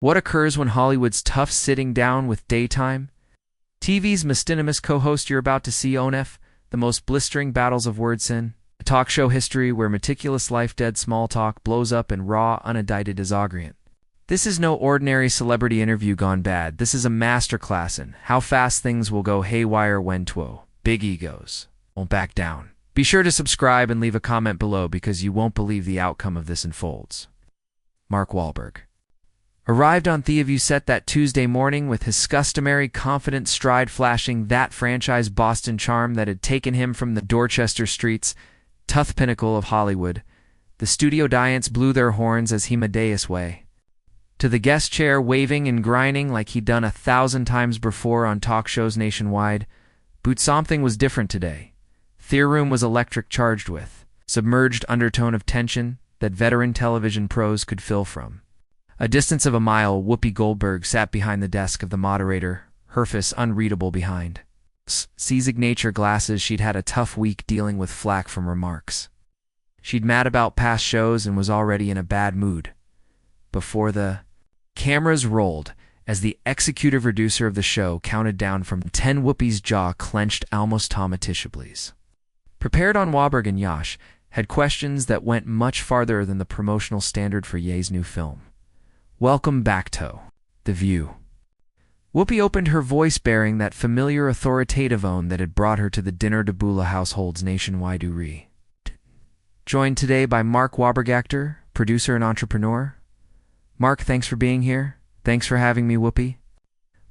What occurs when Hollywood's tough sitting down with daytime? TV's mystinimous co-host you're about to see Onef, the most blistering battles of wordsin, a talk show history where meticulous life-dead small talk blows up in raw, unedited disagreement. This is no ordinary celebrity interview gone bad. This is a masterclass in how fast things will go haywire when big egos won't back down. Be sure to subscribe and leave a comment below because you won't believe the outcome of this unfolds. Mark Wahlberg arrived on TheView set that Tuesday morning with his customary confident stride flashing that franchise Boston charm that had taken him from the Dorchester streets, tough pinnacle of Hollywood. The studio giants blew their horns as he Medeus way to the guest chair, waving and grinding like he'd done 1,000 times before on talk shows nationwide. But something was different today. The room was electric charged with submerged undertone of tension that veteran television pros could fill from. A distance of a mile, Whoopi Goldberg sat behind the desk of the moderator, her face unreadable behind signature glasses. She'd had a tough week dealing with flack from remarks. She'd mad about past shows and was already in a bad mood. Before the cameras rolled, as the executive producer of the show counted down from 10, Whoopi's jaw clenched almost traumatically. Prepared on Wahlberg and Yash had questions that went much farther than the promotional standard for Ye's new film. Welcome back to The View. Whoopi opened her voice bearing that familiar authoritative tone that had brought her to the dinner Dabula household's nationwide uri. Joined today by Mark Wahlberg, actor, producer, and entrepreneur. Mark, thanks for being here. Thanks for having me, Whoopi.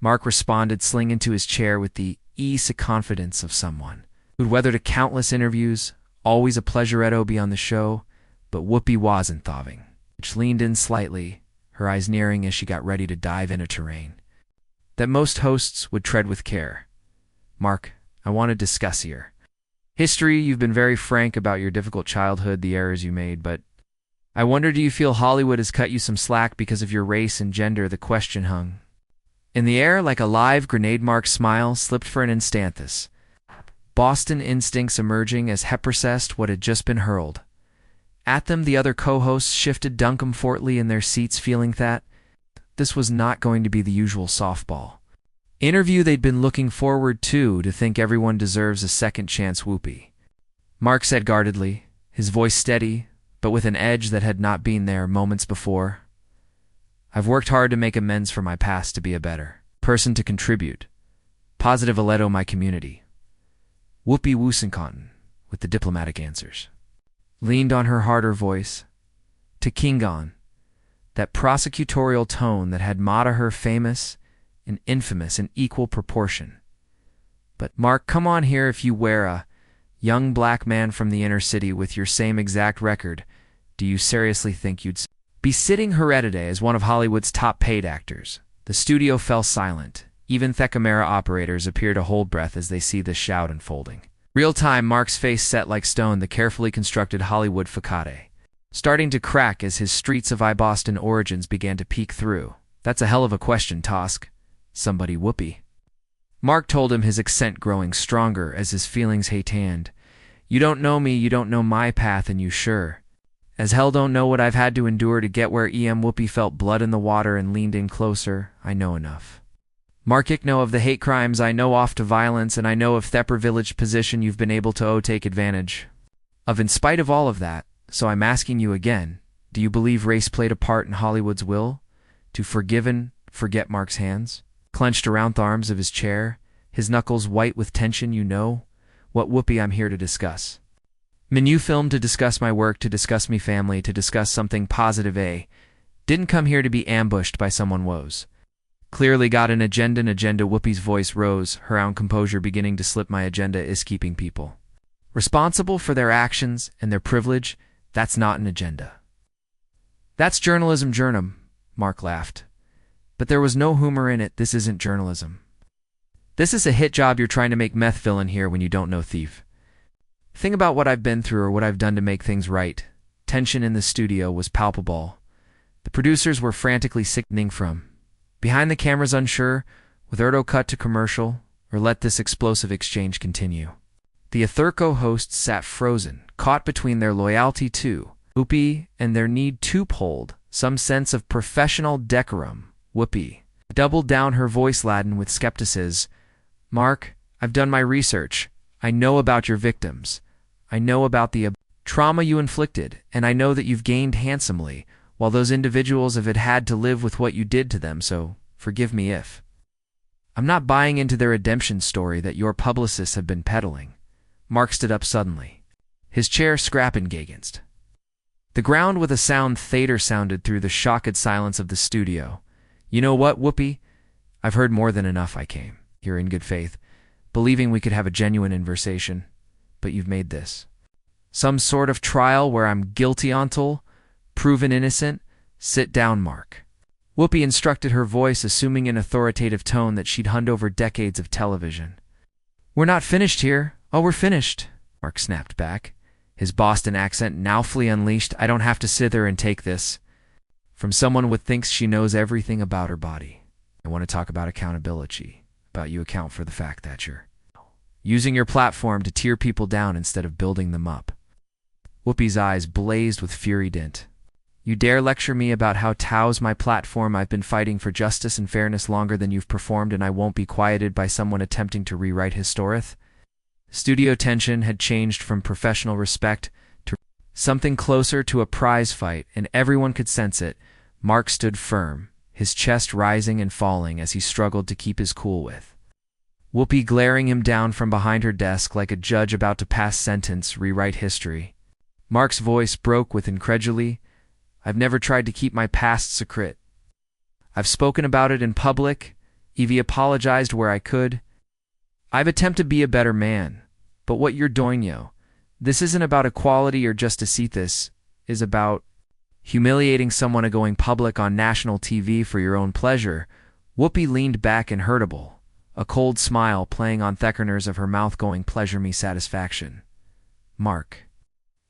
Mark responded, slinging into his chair with the ease and confidence of someone who'd weathered countless interviews, always a pleasuretto be on the show, but Whoopi wasn't thawing. Which leaned in slightly, her eyes nearing as she got ready to dive into terrain that most hosts would tread with care. Mark, I want to discuss here history. You've been very frank about your difficult childhood, the errors you made, but I wonder, do you feel Hollywood has cut you some slack because of your race and gender? The question hung in the air like a live grenade. Mark's smile slipped for an instant, Boston instincts emerging as he processed what had just been hurled at them. The other co-hosts shifted duncomfortably in their seats, feeling that this was not going to be the usual softball interview they'd been looking forward to think everyone deserves a second chance. Whoopi, Mark said guardedly, his voice steady, but with an edge that had not been there moments before. I've worked hard to make amends for my past, to be a better person, to contribute positive to my community. Whoopi Woosonkantan, with the diplomatic answers, leaned on her harder voice to Kingon, that prosecutorial tone that had made her famous and infamous in equal proportion. But Mark, come on here. If you were a young black man from the inner city with your same exact record, do you seriously think you'd be sitting here today as one of Hollywood's top paid actors? The studio fell silent. Even the camera operators appear to hold breath as they see the shout unfolding. Real time, Mark's face set like stone, the carefully constructed Hollywood facade starting to crack as his streets of Boston origins began to peek through. That's a hell of a question, Tosk. Somebody, Whoopi. Mark told him, his accent growing stronger as his feelings heightened. You don't know me, you don't know my path, and you sure as hell don't know what I've had to endure to get where em. Whoopi felt blood in the water and leaned in closer. I know enough. Mark, ich know of the hate crimes, I know off to violence, and I know of the privileged position you've been able to take advantage of in spite of all of that. So I'm asking you again, do you believe race played a part in Hollywood's will to forgive and forget? Mark's hands clenched around the arms of his chair, his knuckles white with tension. You know what, Whoopi, I'm here to discuss menu film, to discuss my work, to discuss me family, to discuss something positive. Didn't come here to be ambushed by someone woes. Clearly got an agenda. Whoopi's voice rose, her own composure beginning to slip. My agenda is keeping people responsible for their actions and their privilege. That's not an agenda. That's journalism, Mark laughed. But there was no humor in it. This isn't journalism. This is a hit job. You're trying to make meth villain here when you don't know thief. Think about what I've been through or what I've done to make things right. Tension in the studio was palpable. The producers were frantically sickening from behind the cameras, unsure whether to cut to commercial or let this explosive exchange continue. The Atherco hosts sat frozen, caught between their loyalty to Whoopi and their need to uphold some sense of professional decorum Whoopi doubled down, her voice laden with skepticism. Mark, I've done my research. I know about your victims. I know about the trauma you inflicted, and I know that you've gained handsomely, while those individuals have had to live with what you did to them, so forgive me if I'm not buying into their redemption story that your publicists have been peddling. Mark stood up suddenly, his chair scrapping against the ground with a sound theater sounded through the shocked silence of the studio. You know what, Whoopi? I've heard more than enough. I came here in good faith, believing we could have a genuine conversation, but you've made this some sort of trial where I'm guilty until proven innocent. Sit down, Mark. Whoopi instructed, her voice assuming an authoritative tone that she'd honed over decades of television. We're not finished here. Oh, we're finished, Mark snapped back, his Boston accent now fully unleashed. I don't have to sit there and take this from someone who thinks she knows everything about her body. I want to talk about accountability, about you account for the fact that you're using your platform to tear people down instead of building them up. Whoopi's eyes blazed with fury. Didn't you dare lecture me about how Tao's my platform. I've been fighting for justice and fairness longer than you've performed, and I won't be quieted by someone attempting to rewrite history. Studio tension had changed from professional respect to something closer to a prize fight, and everyone could sense it. Mark stood firm, his chest rising and falling as he struggled to keep his cool with Whoopi glaring him down from behind her desk like a judge about to pass sentence, rewrite history. Mark's voice broke with incredulity. I've never tried to keep my past secret. I've spoken about it in public, Evie apologized where I could. I've attempted to be a better man, but what you're doing, this isn't about equality or justice. This is about humiliating someone and going public on national TV for your own pleasure. Whoopi leaned back inhurtable, a cold smile playing on the corners of her mouth going pleasure me satisfaction. Mark,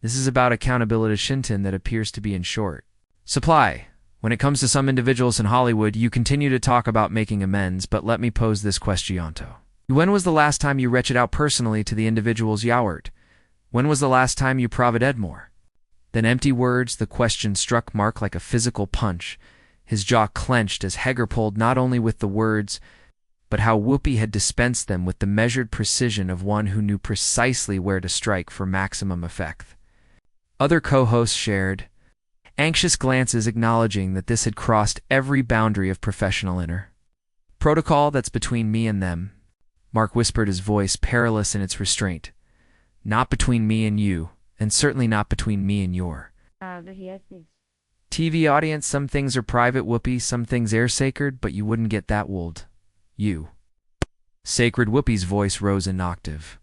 this is about accountability Shinton that appears to be in short supply. When it comes to some individuals in Hollywood, you continue to talk about making amends, but let me pose this question. When was the last time you reached out personally to the individuals you hurt? When was the last time you provided more than empty words? The question struck Mark like a physical punch. His jaw clenched as Heger pulled not only with the words, but how Whoopi had dispensed them with the measured precision of one who knew precisely where to strike for maximum effect. Other co-hosts shared anxious glances acknowledging that this had crossed every boundary of professional protocol. That's between me and them, Mark whispered, his voice perilous in its restraint. Not between me and you, and certainly not between me and your TV audience. Some things are private, Whoopi, some things are sacred, but you wouldn't get that wold. You. Sacred? Whoopi's voice rose an octave,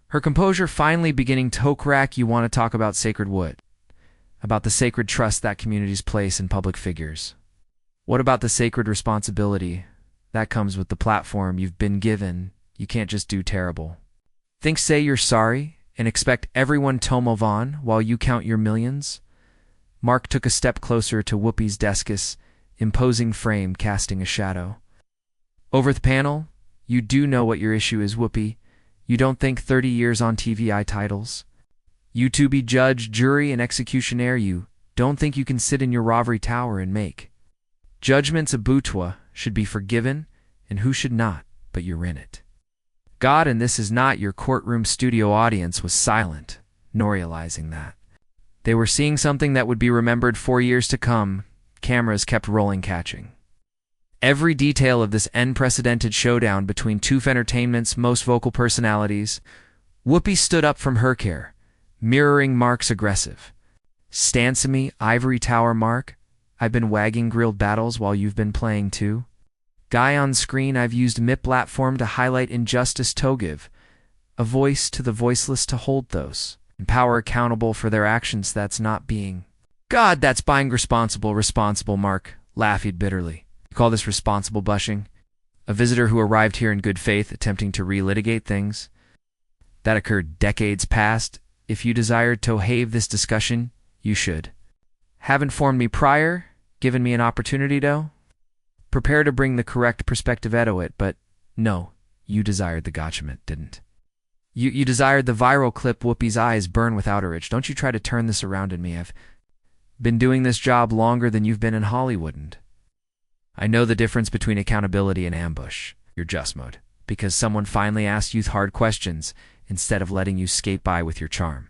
her composure finally beginning to crack. You want to talk about sacred what? About the sacred trust that communities place in public figures. What about the sacred responsibility that comes with the platform you've been given? You can't just do terrible things, say you're sorry, and expect everyone to move on while you count your millions. Mark took a step closer to Whoopi's desk's imposing frame, casting a shadow over the panel. You do know what your issue is, Whoopi. You don't think 30 years on TV titles you to be judge, jury, and executioner. You don't think you can sit in your ivory tower and make judgments. A boudoir should be forgiven, and who should not, but you're in it. God, and this is not your courtroom. Studio audience was silent, nor realizing that they were seeing something that would be remembered for years to come. Cameras kept rolling, catching every detail of this unprecedented showdown between two of entertainment's most vocal personalities. Whoopi stood up from her chair, mirroring Mark's aggressive stance. Me, ivory tower, Mark. I've been wagging grilled battles while you've been playing too. Guy on screen, I've used my platform to highlight injustice, to give a voice to the voiceless, to hold those in power accountable for their actions. That's not being God, that's being responsible. Responsible, Mark laughed bitterly. You call this responsible bushing? A visitor who arrived here in good faith, attempting to relitigate things that occurred decades past. If you desired to have this discussion, you should have informed me prior, given me an opportunity to prepare to bring the correct perspective to it. But no, you desired the gotchament, didn't you? Desired the viral clip. Whoopi's eyes burn with outrage. Don't you try to turn this around in me. I've been doing this job longer than you've been in Hollywood, and I know the difference between accountability and ambush. You're just mode. Because someone finally asked you hard questions instead of letting you skate by with your charm.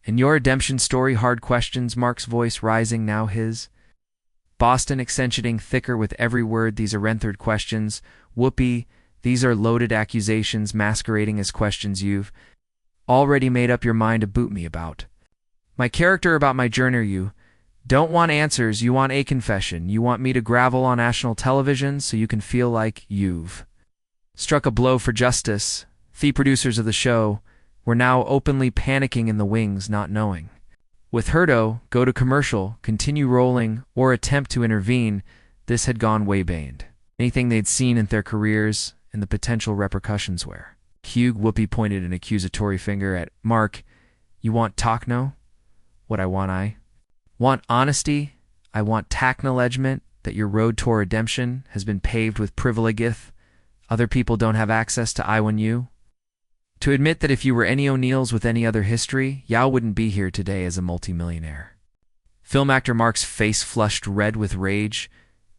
In your redemption story, hard questions, Mark's voice rising, now his. Boston accentuating thicker with every word. These are renthered questions. Whoopi, these are loaded accusations masquerading as questions you've already made up your mind to boot me about. My character about my journey, you don't want answers, you want a confession. You want me to gravel on national television so you can feel like you've struck a blow for justice. The producers of the show were now openly panicking in the wings, not knowing. With Herdo, go to commercial, continue rolling, or attempt to intervene, this had gone way beyond anything they'd seen in their careers and the potential repercussions were. Hugh Whoopi pointed an accusatory finger at Mark. You want talk, no? What I want honesty. I want acknowledgement that your road to redemption has been paved with privilegeth. Other people don't have access to I when you. To admit that if you were any O'Neills with any other history, Yao wouldn't be here today as a multimillionaire. Film actor Mark's face flushed red with rage.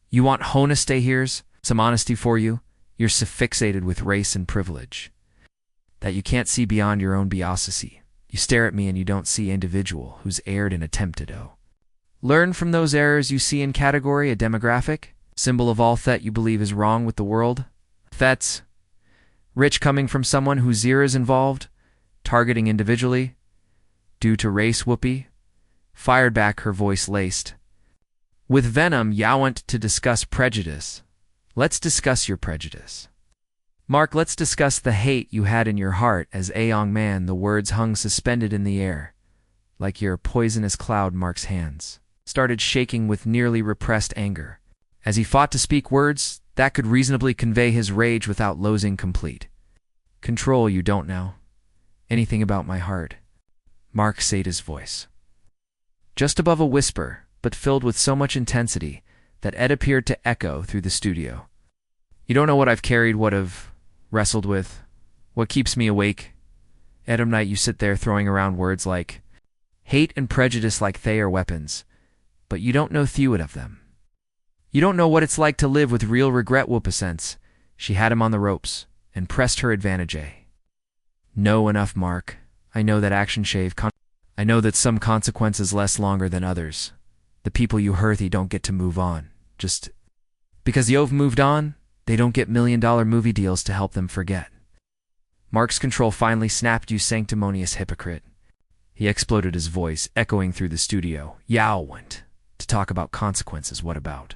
You want honesty here's some honesty for you? You're so fixated with race and privilege that you can't see beyond your own biosity. You stare at me and you don't see individual who's erred and attempted to learn from those errors you see in category, a demographic, symbol of all that you believe is wrong with the world. That's rich coming from someone whose ear is involved, targeting individually, due to race. Whoopi fired back, her voice laced with venom. Yao went to discuss prejudice. Let's discuss your prejudice. Mark, let's discuss the hate you had in your heart as a young man. The words hung suspended in the air, like your poisonous cloud. Mark's hands started shaking with nearly repressed anger as he fought to speak words that could reasonably convey his rage without losing complete control. You don't know anything about my heart. Mark said, his voice just above a whisper, but filled with so much intensity that Ed appeared to echo through the studio. You don't know what I've carried, what I've wrestled with, what keeps me awake. Adam Night, you sit there throwing around words like hate and prejudice like they are weapons, but you don't know few of them. You don't know what it's like to live with real regret. Whoopi sense she had him on the ropes and pressed her advantage. No, enough, Mark. I know that action shave. I know that some consequences last longer than others. The people you hurt, they don't get to move on. Just because you've moved on, they don't get $1 million movie deals to help them forget. Mark's control finally snapped. You sanctimonious hypocrite. He exploded, his voice echoing through the studio. Yao went to talk about consequences. What about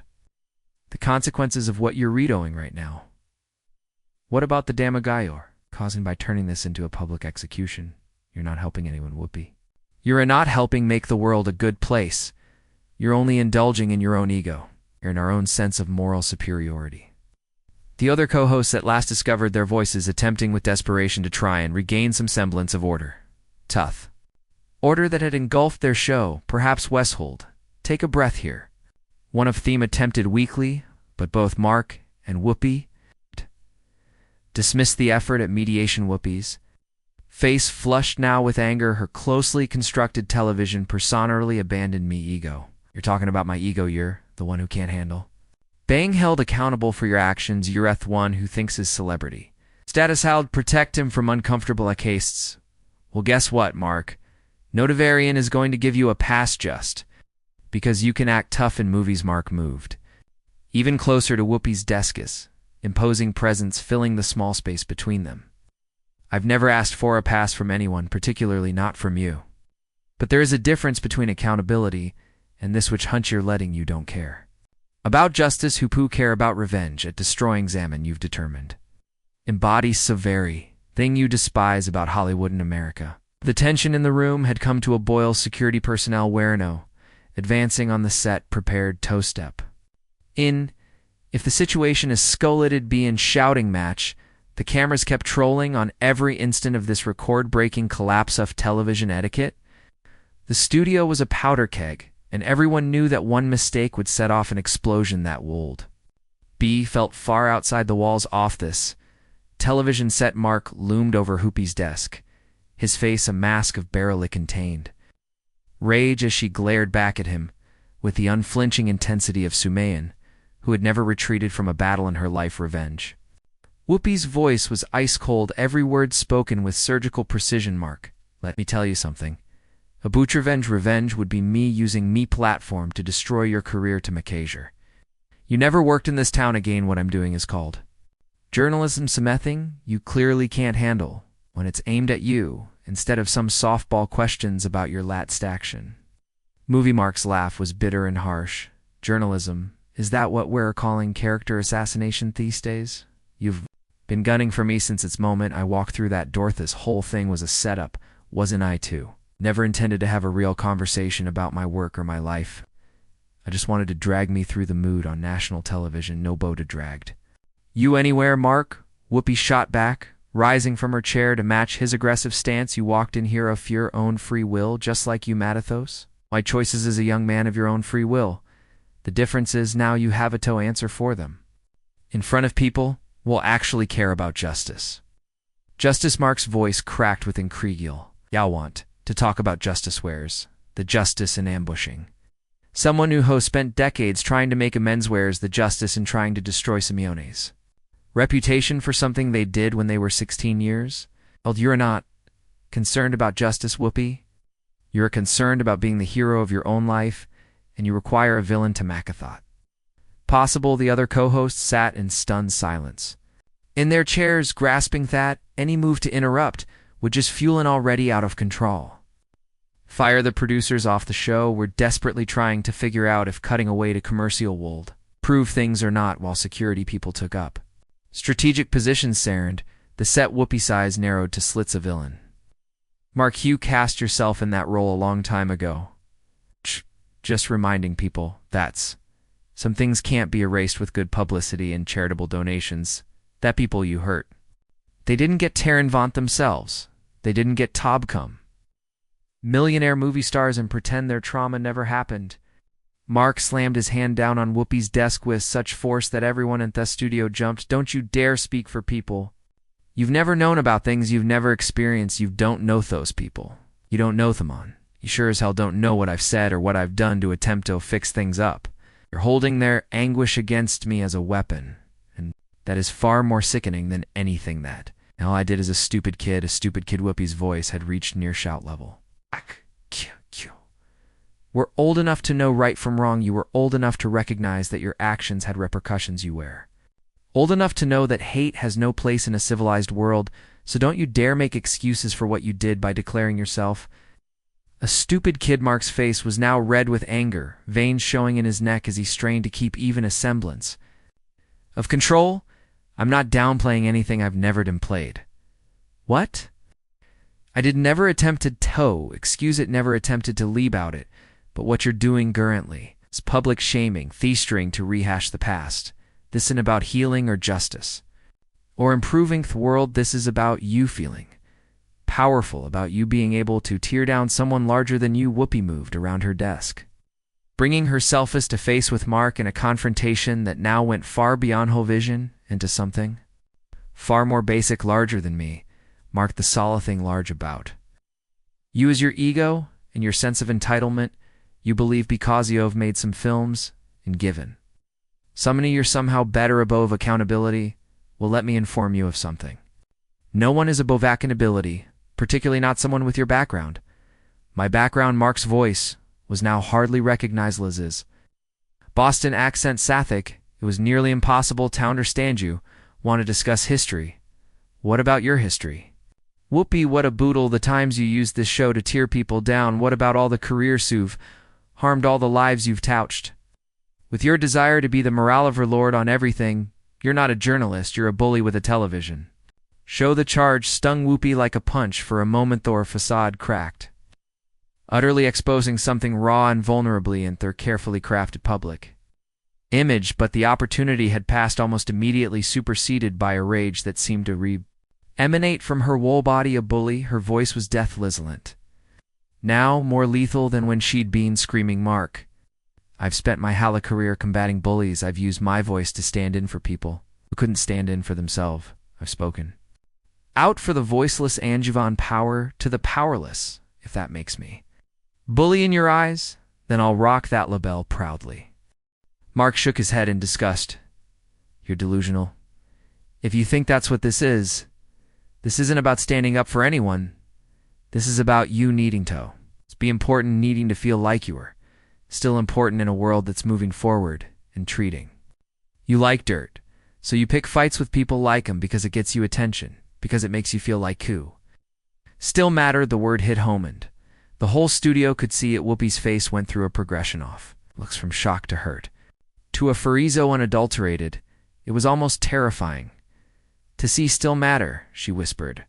the consequences of what you're redoing right now? What about the damage you're causing by turning this into a public execution? You're not helping anyone, Whoopi. You're not helping make the world a good place. You're only indulging in your own ego, in our own sense of moral superiority. The other co-hosts at last discovered their voices, attempting with desperation to try and regain some semblance of order. Tough order that had engulfed their show. Perhaps Westhold, take a breath here. One of them attempted weakly, but both Mark and Whoopi dismissed the effort at mediation. Whoopi's face flushed now with anger. Her closely constructed television personally abandoned me ego. You're talking about my ego. You're the one who can't handle being held accountable for your actions. You're the one who thinks his celebrity status held protect him from uncomfortable cases. Well, guess what, Mark? Notavarian is going to give you a pass just because you can act tough in movies. Mark moved even closer to Whoopi's deskus, imposing presence filling the small space between them. I've never asked for a pass from anyone, particularly not from you. But there is a difference between accountability and this which hunch you're letting. You don't care about justice, who care about revenge at destroying Zaman. You've determined embodies so very thing you despise about Hollywood and America. The tension in the room had come to a boil. Security personnel Werno, advancing on the set, prepared toe step in. If the situation is skulletted be in shouting match, the cameras kept trolling on every instant of this record-breaking collapse of television etiquette. The studio was a powder keg, and everyone knew that one mistake would set off an explosion that would be felt far outside the walls. Off this television set, Mark loomed over Whoopi's desk, his face a mask of barely contained rage as she glared back at him with the unflinching intensity of Sumayan, who had never retreated from a battle in her life revenge. Whoopi's voice was ice-cold, every word spoken with surgical precision. Mark, let me tell you something. A boot revenge would be me using me platform to destroy your career to McAsier. You never worked in this town again. What I'm doing is called journalism. Something you clearly can't handle when it's aimed at you instead of some softball questions about your latest action. Movie Mark's laugh was bitter and harsh. Journalism, is that what we're calling character assassination these days? You've been gunning for me since its moment I walked through that door. This whole thing was a setup, wasn't I too? Never intended to have a real conversation about my work or my life. I just wanted to drag me through the mood on national television. No boat dragged. You anywhere, Mark? Whoopi shot back, rising from her chair to match his aggressive stance. You walked in here of your own free will, just like you, Matthos. My choices as a young man of your own free will. The difference is now you have to answer for them. In front of people, we'll actually care about justice. Justice. Mark's voice cracked with incredulity. I want to talk about justice. Where's the justice in ambushing someone who spent decades trying to make amends? Where's the justice in trying to destroy Simeone's reputation for something they did when they were 16 years? Well, you're not concerned about justice, Whoopi. You're concerned about being the hero of your own life, and you require a villain to Makathot. Possible. The other co-hosts sat in stunned silence, in their chairs, grasping that any move to interrupt would just fuel an already out of control fire. The producers off the show were desperately trying to figure out if cutting away to commercial would prove things or not, while security people took up strategic positions. Sarand, the set. Whoopi's eyes narrowed to slits. A villain. Mark, you cast yourself in that role a long time ago. Just reminding people, that's some things can't be erased with good publicity and charitable donations. That people you hurt, they didn't get Taran Vaunt themselves. They didn't get Tobcom millionaire movie stars and pretend their trauma never happened. Mark slammed his hand down on Whoopi's desk with such force that everyone in the studio jumped. Don't you dare speak for people you've never known about things you've never experienced. You don't know those people. You don't know them on. You sure as hell don't know what I've said or what I've done to attempt to fix things up. You're holding their anguish against me as a weapon, and that is far more sickening than anything that. And all I did is a stupid kid. Whoopi's voice had reached near shout level. We're old enough to know right from wrong. You were old enough to recognize that your actions had repercussions. You were old enough to know that hate has no place in a civilized world, so don't you dare make excuses for what you did by declaring yourself a stupid kid. Mark's face was now red with anger, veins showing in his neck as he strained to keep even a semblance of control. I'm not downplaying anything I've never done played. What? I did never attempted never attempted to leave out it, but what you're doing currently is public shaming, thistering to rehash the past. This isn't about healing or justice, or improving the world. This is about you feeling powerful, about you being able to tear down someone larger than you. Whoopi moved around her desk, bringing herself face to face with Mark in a confrontation that now went far beyond her vision into something far more basic. Larger than me, Mark, the solid thing large about you is your ego and your sense of entitlement. You believe because you've made some films and given somebody you're somehow better above accountability. Well, let me inform you of something. No one is above accountability, particularly not someone with your background. My background. Mark's voice was now hardly recognizable as his Boston accent. Sathik, it was nearly impossible to understand you. Want to discuss history? What about your history? Whoopi, what a boodle the times you used this show to tear people down. What about all the careers you've harmed, all the lives you've touched? With your desire to be the morale of her lord on everything, you're not a journalist, you're a bully with a television show. The charge stung Whoopi like a punch. For a moment their facade cracked, utterly exposing something raw and vulnerably in their carefully crafted public image, but the opportunity had passed almost immediately, superseded by a rage that seemed to emanate from her whole body. A bully. Her voice was death-lisolent, now more lethal than when she'd been screaming. Mark, I've spent my whole career combating bullies. I've used my voice to stand in for people who couldn't stand in for themselves. I've spoken out for the voiceless and given power to the powerless. If that makes me bully in your eyes, then I'll rock that label proudly. Mark shook his head in disgust. You're delusional. If you think that's what this isn't about standing up for anyone. This is about you needing to. It's be important needing to feel like you are. Still important in a world that's moving forward and treating. You like dirt, so you pick fights with people like them because it gets you attention, because it makes you feel like cool. Still matter, the word hit home, and the whole studio could see it. Whoopi's face went through a progression off. Looks from shock to hurt. To a Farizo unadulterated, it was almost terrifying. To see still matter, she whispered,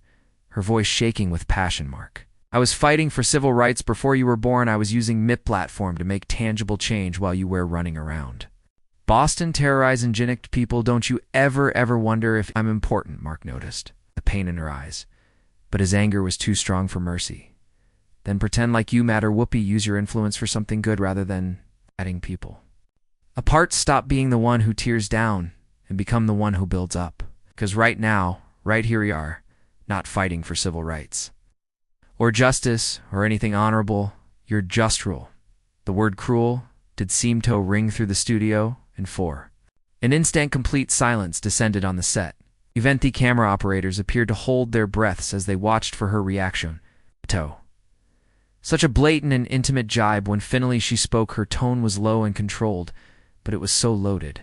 her voice shaking with passion. Mark, I was fighting for civil rights before you were born. I was using MIP platform to make tangible change while you were running around. Boston terrorizing genicked people. Don't you ever wonder if I'm important, Mark noticed, the pain in her eyes. But his anger was too strong for mercy. Then pretend like you matter, Whoopi. Use your influence for something good rather than adding people apart. Stop being the one who tears down and become the one who builds up. Because right now, right here we are, not fighting for civil rights or justice or anything honorable. You're just rule. The word cruel did seem to ring through the studio, and for an instant complete silence descended on the set. Event camera operators appeared to hold their breaths as they watched for her reaction. Such a blatant and intimate jibe. When finally she spoke, her tone was low and controlled, but it was so loaded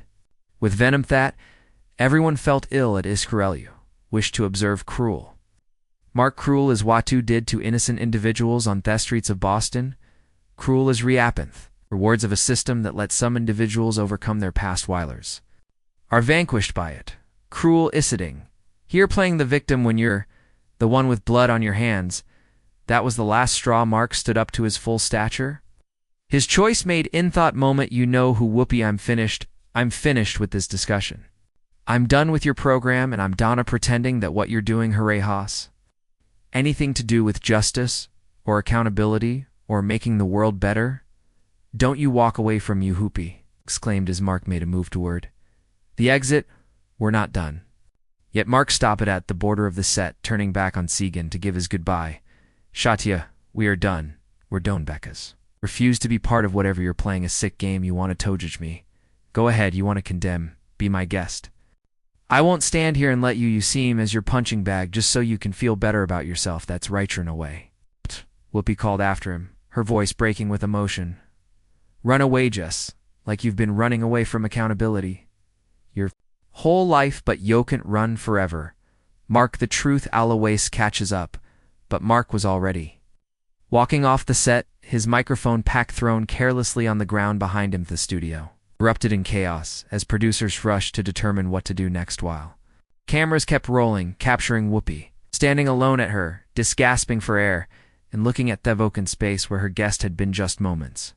with venom that everyone felt ill at Iscarelli, wished to observe cruel. Mark, cruel as Watu did to innocent individuals on the streets of Boston. Cruel as reappenth, rewards of a system that let some individuals overcome their past wilders are vanquished by it. Cruel isitting. Here playing the victim when you're the one with blood on your hands. That was the last straw. Mark stood up to his full stature. His choice made in thought moment. You know who, Whoopi? I'm finished. I'm finished with this discussion. I'm done with your program, and I'm done pretending that what you're doing, hooray hoss, anything to do with justice or accountability or making the world better. Don't you walk away from you, Whoopi, exclaimed as Mark made a move toward the exit. We're not done yet. Mark stopped it at the border of the set, turning back on Segan to give his goodbye. Shatya, we are done. We're done, Becca's. Refuse to be part of whatever you're playing a sick game. You want to judge me? Go ahead. You want to condemn? Be my guest. I won't stand here and let you seem as your punching bag just so you can feel better about yourself. That's right, run away. Whoopi called after him, her voice breaking with emotion. Run away, Jess, like you've been running away from accountability your whole life, but you can't run forever. Mark, the truth always catches up, but Mark was already walking off the set, his microphone pack thrown carelessly on the ground behind him. The studio erupted in chaos as producers rushed to determine what to do next, while cameras kept rolling, capturing Whoopi, standing alone at her, gasping for air, and looking at the vacant space where her guest had been just moments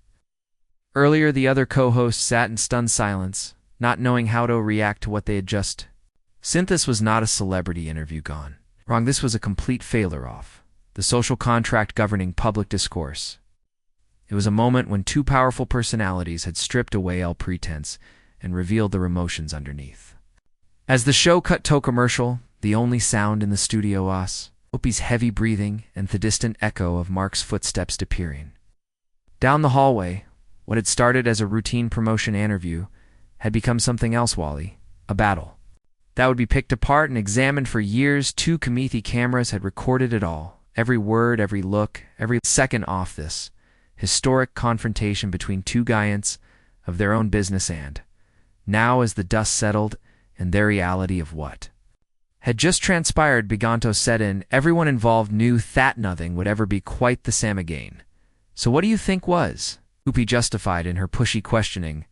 earlier. The other co-hosts sat in stunned silence, not knowing how to react to what they had just seen. This was not a celebrity interview gone wrong. This was a complete failure of the social contract governing public discourse. It was a moment when two powerful personalities had stripped away all pretense and revealed their emotions underneath. As the show cut to commercial, the only sound in the studio was Whoopi's heavy breathing and the distant echo of Mark's footsteps disappearing. Down the hallway, what had started as a routine promotion interview had become something else, Wally, a battle that would be picked apart and examined for years. Two Kamethi cameras had recorded it all, every word, every look, every second off this historic confrontation between two giants of their own business. And now, as the dust settled and the reality of what had just transpired began to set in, everyone involved knew that nothing would ever be quite the same again. So what do you think was? Whoopi justified in her pushy questioning.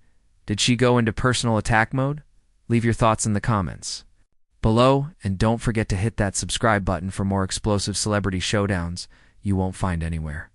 Did she go into personal attack mode? Leave your thoughts in the comments below, and don't forget to hit that subscribe button for more explosive celebrity showdowns you won't find anywhere.